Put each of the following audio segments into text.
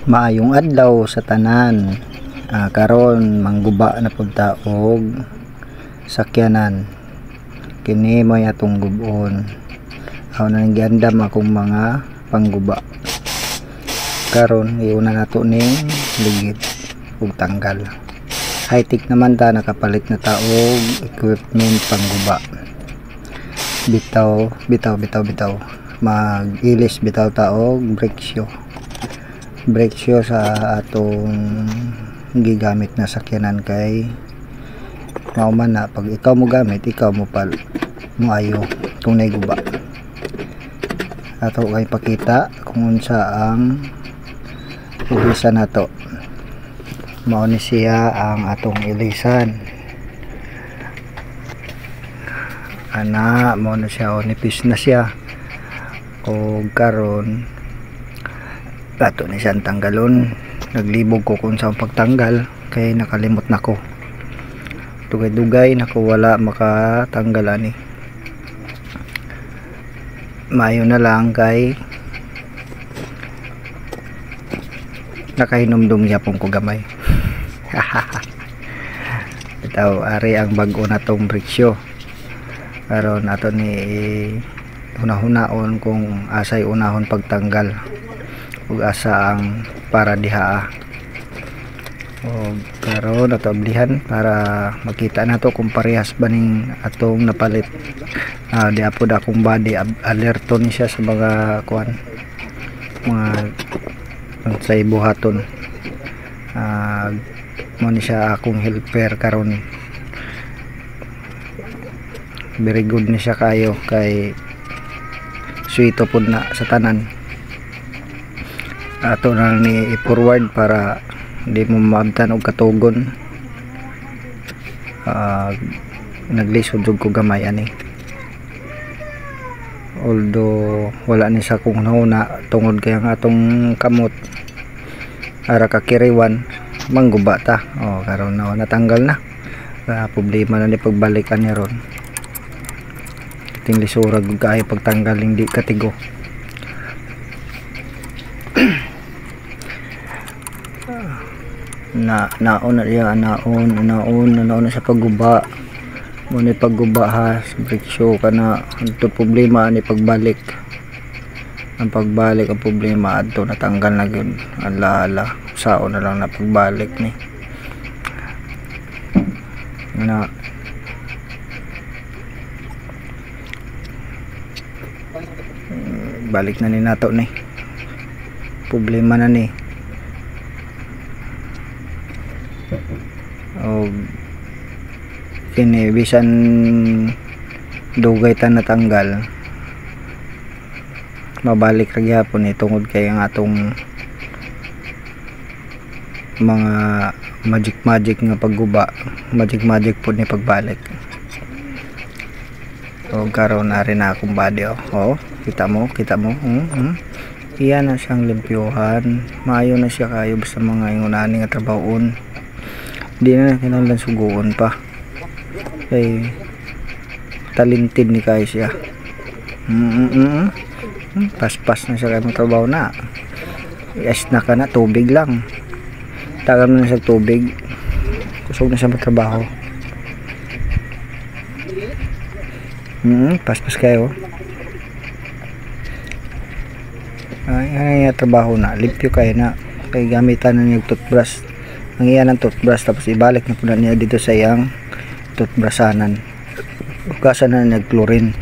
Maayong adlaw sa tanan. Karon mangguba na pud ta og sakyanan. Kini mo atong gubon. Aw na giandam akong mga pangguba. Karon iuna nato ning ligid ug tanggal. High-tech naman ta, nakapalit na ta og equipment pangguba. Bitaw. Mag-ilis bitaw ta og brake shoe sa atong gigamit na sakyanan, kay mauman na pag ikaw mo gamit, ikaw mo ayo kung naiguba. Ato kay pakita kung unsa ang ilisan nato. Mao ni siya ang atong ilisan. Ana mo na siya, nipis na siya. O karon ato ni siyang tanggalon. Naglibog ko kung saan pagtanggal, kay nakalimot na ko. Dugay-dugay nako, wala makatanggal ani. Mayo na lang kay nakahinumdum yapon ko gamay. Ito ari ang bag-o natong brake shoe. Karon ato ni hunahunaon kung asay unahon pagtanggal ug asa ang para diha. O karon ato ablihan para makita nato kung parehas ba ning atong napalit. Di apod akong body alerto ni siya sa mga kuan, mga say buhaton. Mo ni siya akong helper karon. Very good ni siya kayo, kay suito pod na sa tanan. Ato na ni i-forward para di mo maabtan og katugon. Naglisod jud ko gamay ani. Although wala ni sa kung nauna tungod kay ang atong kamot ara kakiriwan mangguba ta. Karon na natanggal na. Problema na ni pagbalikan ni ron. Ting lisurag kay pagtanggal hindi katigo. naon sa pagguba mo ni pagguba ha sa brake shoe kana. Ito problema ni pagbalik. Ang problema adto natanggal na gyud. Ala sao na lang na pagbalik ni na balik na ni nato ni problema na ni. O kini bisan dugay ta natanggal, mabalik ra gyapon ni tungod kay ang atong mga magic nga pagguba, magic pod ni pagbalik. O karon na rin akong body. Kita mo iyan na siyang limpyohan. Maayo na siya kayo sa mga ingunani nga trabahoon. Di na kinahanglan suguon pa, kay talented ni kayo siya. Paspas na siya kay trabaho na. Yes na ka na, tubig lang tagam na sa tubig, kusog na siya magtrabaho. Paspas kayo. Ay trabaho na, limpyo kayo na, kay gamitan na niya toothbrush. Ang iyan ng toothbrush, tapos ibalik na po na niya dito sa iyang toothbrushanan. Ugasan na nag-chlorine,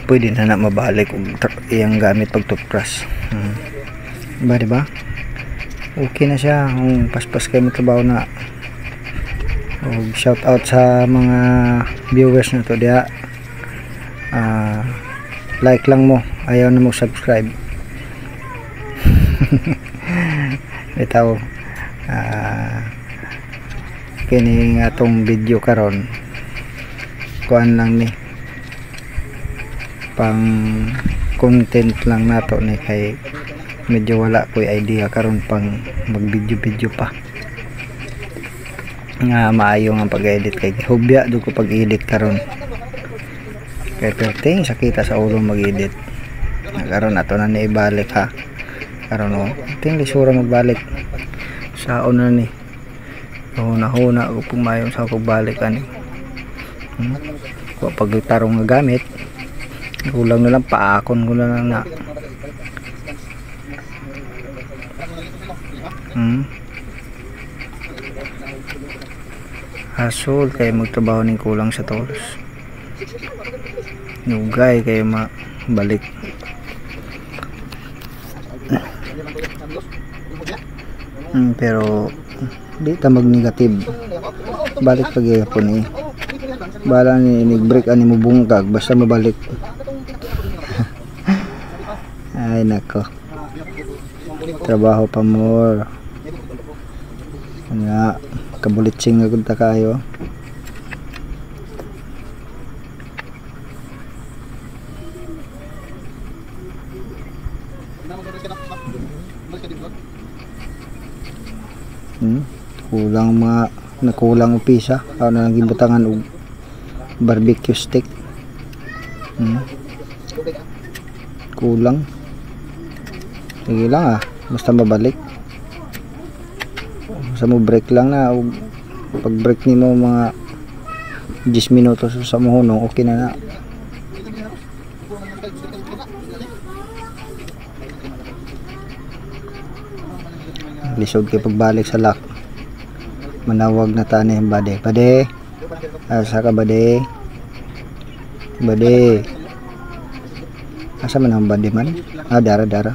pwede na mabalik iyang gamit pag toothbrush. Diba? Okay na siya. Paspas kayo magtrabaho na. Shout out sa mga viewers na to diya. Like lang mo, ayaw na mo subscribe. Ito kini nga tong video karon kuan lang ni, pang content lang nato ni, kay medyo wala ko idea karon pang mag video pa nga maayo nga pag-edit, kay hubya do ko pag-edit karon. Kay perting sakita sa ulo mag-edit. Karon ato na ni ibalik ha. karon no ting lisura magbalik sa una ni huna ko pumayong sa pagbalik ani ko pagtarong nga gamit kulang na lang paakon ko na lang na hasol kaya magtrabaho ning kulang sa tolos nugay kaya mabalik pero di ta mag negative balik pag yapon bala ni break ani mo bungkag basta mabalik ay nako trabaho pa more nga kabulitsing agud ta kayo kulang nakulang og pisa aw na lang gibutangan og barbecue stick kulang sige lang basta mabalik basta mo break lang na pag break nimo mga 10 minutos sa mohunong okay na lisod kay pagbalik sa lock manawag na tani bade asa ka bade asa man ang bade man dara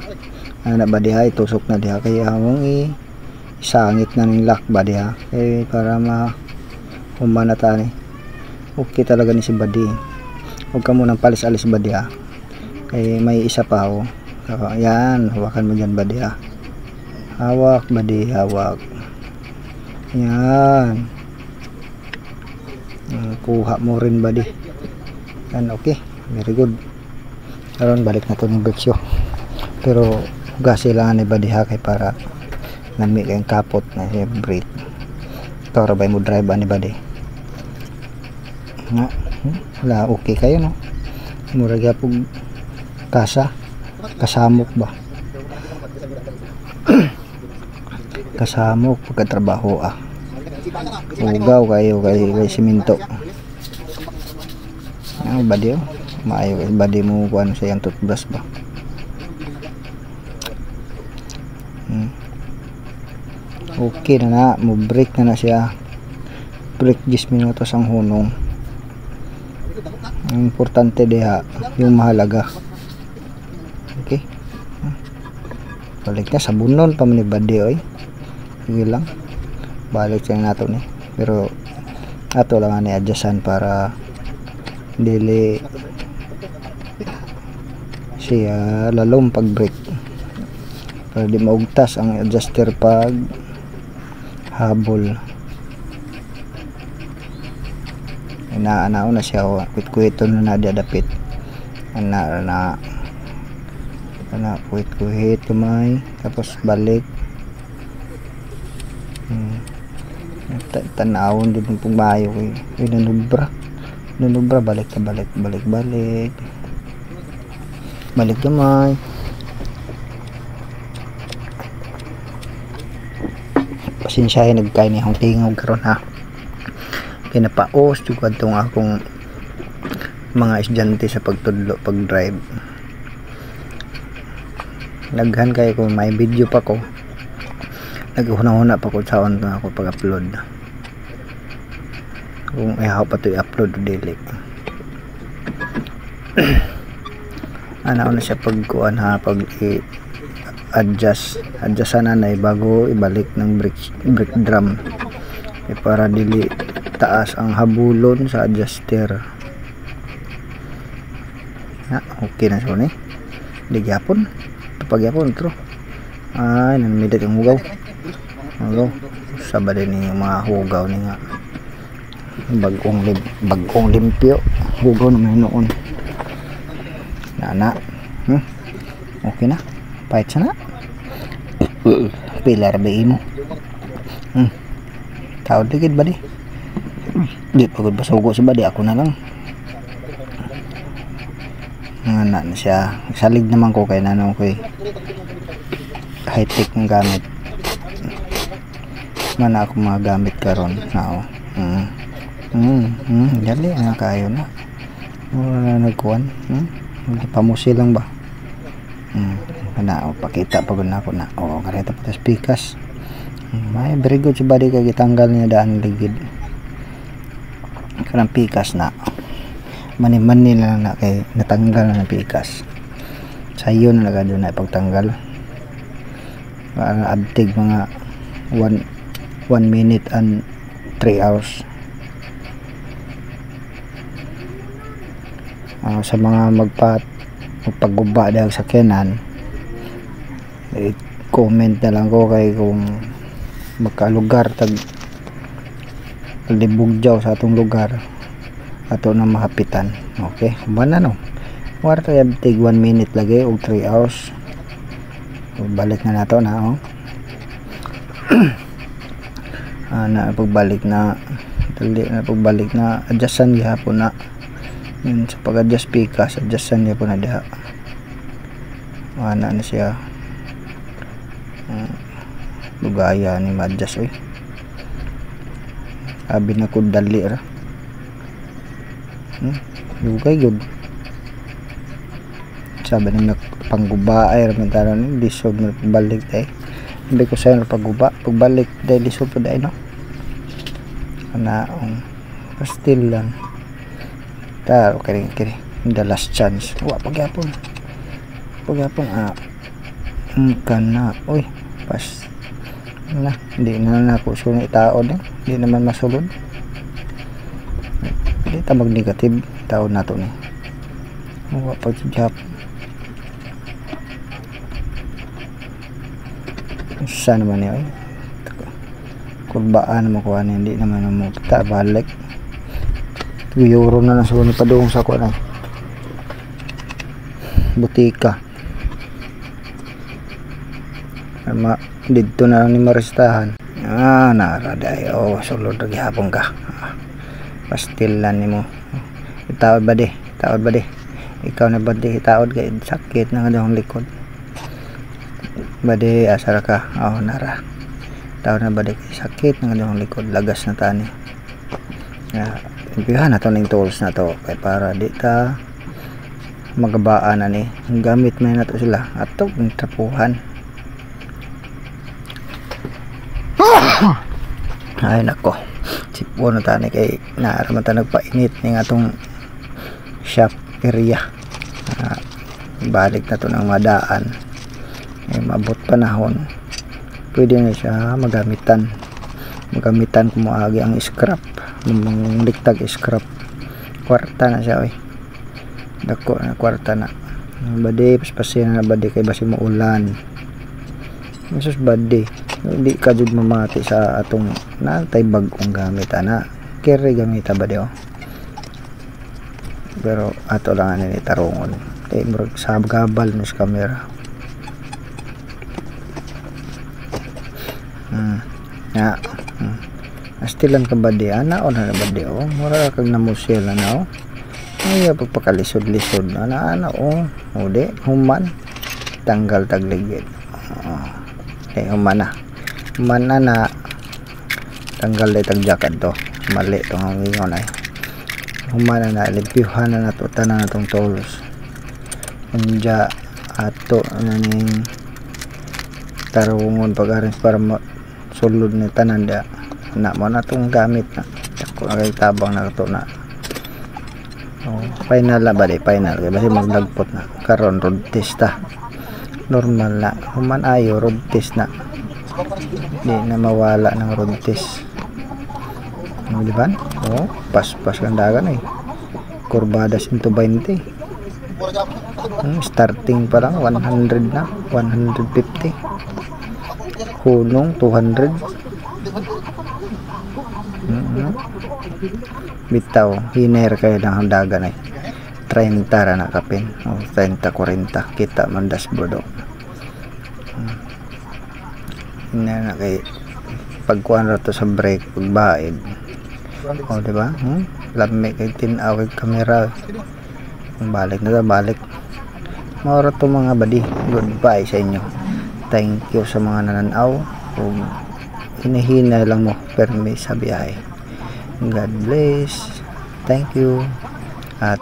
ana bade ha itusok na diha kay among isangit na ning lock bade ha kay para humana tani okay talaga ni si bade huwag ka munang palis-alis bade ha kay may isa pa yan hawakan mo dyan bade ha hawak bade hawak yan kuha mo rin bade yan okay very good karon balik na to ng brake pero gasi lang ni bade ha kay para nami kayong kapot na yung brake ito rabay mo drive ani bade nga wala okay kayo no murag yapog kasamok ba kasamok pagkatrabaho ugaw kayo kay siminto badi maayo kay badi mo kuan sa yang toothbrush ba okay na mo break na siya break 10 minutos ang hunong ang importante diha yung mahalaga okay balik na sabunon pa man ni badi oy sige lang balik lang nato ni pero ato lang ani adjustan para dili siya lalong pag brake para di maugtas ang adjuster pag habol inaanao na siya kuit-kuiton na nadadapit ana kuit-kuit kamay tapos balik tanawon din ng pagbayo kay nanubra balik gamay pasensyahin nagkay ni akong tingog karon ha pinapaos juga itong akong mga estudyante sa pagtudlo pag drive naghan kayo kung may video pa ko naghuna-huna pa ko sa on ako pag-upload kung ihaw pa ito i-upload o dili ano na siya pagkuhan ha pag i-adjust na bago ibalik ng brake drum para dili taas ang habulon sa adjuster okay na siya di gyapon pagyapon ito ay nanamidat yung hugaw sabay din yung mga hugaw ni nga bagong limpyo hugaw naman noon okay na pahit sana pilar ba mo tawad ligid ba di pagod pa sa hugo si ba ako na lang na siya salig naman ko kay nanong ko high-tech ng gamit. Mana ako mga gamit karon na dali na kayo na. Wala na nagkuhan. Pamusi lang ba? Kana pakita pa gud nako na. Kareta pa tas pikas. May very good si body kay gitanggal niya daan ligid. Kanang pikas na. Mani-mani lang na kay natanggal na ng pikas. Sayo na lagado na pagtanggal. Para abtig mga 1 minute and 3 hours. Sa mga magpagguba dahil sa sakyanan, comment na lang ko kay kung magkalugar libugjaw sa atong lugar ato na mahapitan. Okay, kumana no warta abtig 1 minute lagi o 3 hours. Balik na nato na na pagbalik na dali na pagbalik na adjustan gihapon na yun sa pag-adjust pikas adjustan niya po na diha na siya lugaya ni ma-adjust sabi na ko dali ra lugay good sabi na pangguba ay ramentaran lisod na pagbalik tayo hindi ko sa'yo na pagbalik dahil lisod po dahil no na pastil lang taro kiri the last chance pagyapon kana pas na hindi na ako sunod itaod hindi naman masulod hindi tamag negative taon na to ni pagyap isa naman niya kurbaan mo kuha na hindi naman mo kita balik euro na lang sunod pa doon sa kuha na butika dito na lang ni maristahan naraday sulod lagi hapon ka pastil lang ni mo itaod ba di ikaw na ba di itaod kay sakit na nga ang likod bade asara ka nara tao na bade kay sakit ng ang likod lagas na tani impihan na to ning tools na to kay para di ta magabaan na ni gamit man na to sila ato ng trapuhan ay nako sipo na tani kay naaraman ta nagpainit ning atong shop area balik na to ng madaan mabot panahon pwede na siya magamitan kung maagi ang scrap ligtag scrap kwarta na siya dako na kwarta na bade paspasin na bade kay basi mo ulan masus bade hindi ka jud mamati sa atong natay bag-ong gamit ana carry gamita bade pero ato lang ani tarungon kay murag sa gabal no sa camera astilan ka badi ana na badi mura kag namusel ana ay pagpakalisod-lisod ana ode human tanggal tagligid human na tanggal day tagjakad to mali to ang ingon ay human na limpyuhan na nato tanan natong tools unja ato ning tarungon pag-arrange para sulod ni tanan da na mo na tong gamit na ako kay tabang na to na final na ba final kay basi maglagpot na karon road test normal na human ayo road test na di na mawala ng road test di ba pas kan dagan kurbada 120 starting pa lang 100 na 150 hunong 200 bitaw hiner kayo ng handagan 30 ra na kapin 30-40 kita man dashboard na kay pagkuan ra to sa brake pagbaid diba lami kay tinaw kay camera balik na balik maura to mga badi goodbye sa inyo thank you sa mga nananaw kung hinahina lang mo permi sa biyahe. God bless, thank you, at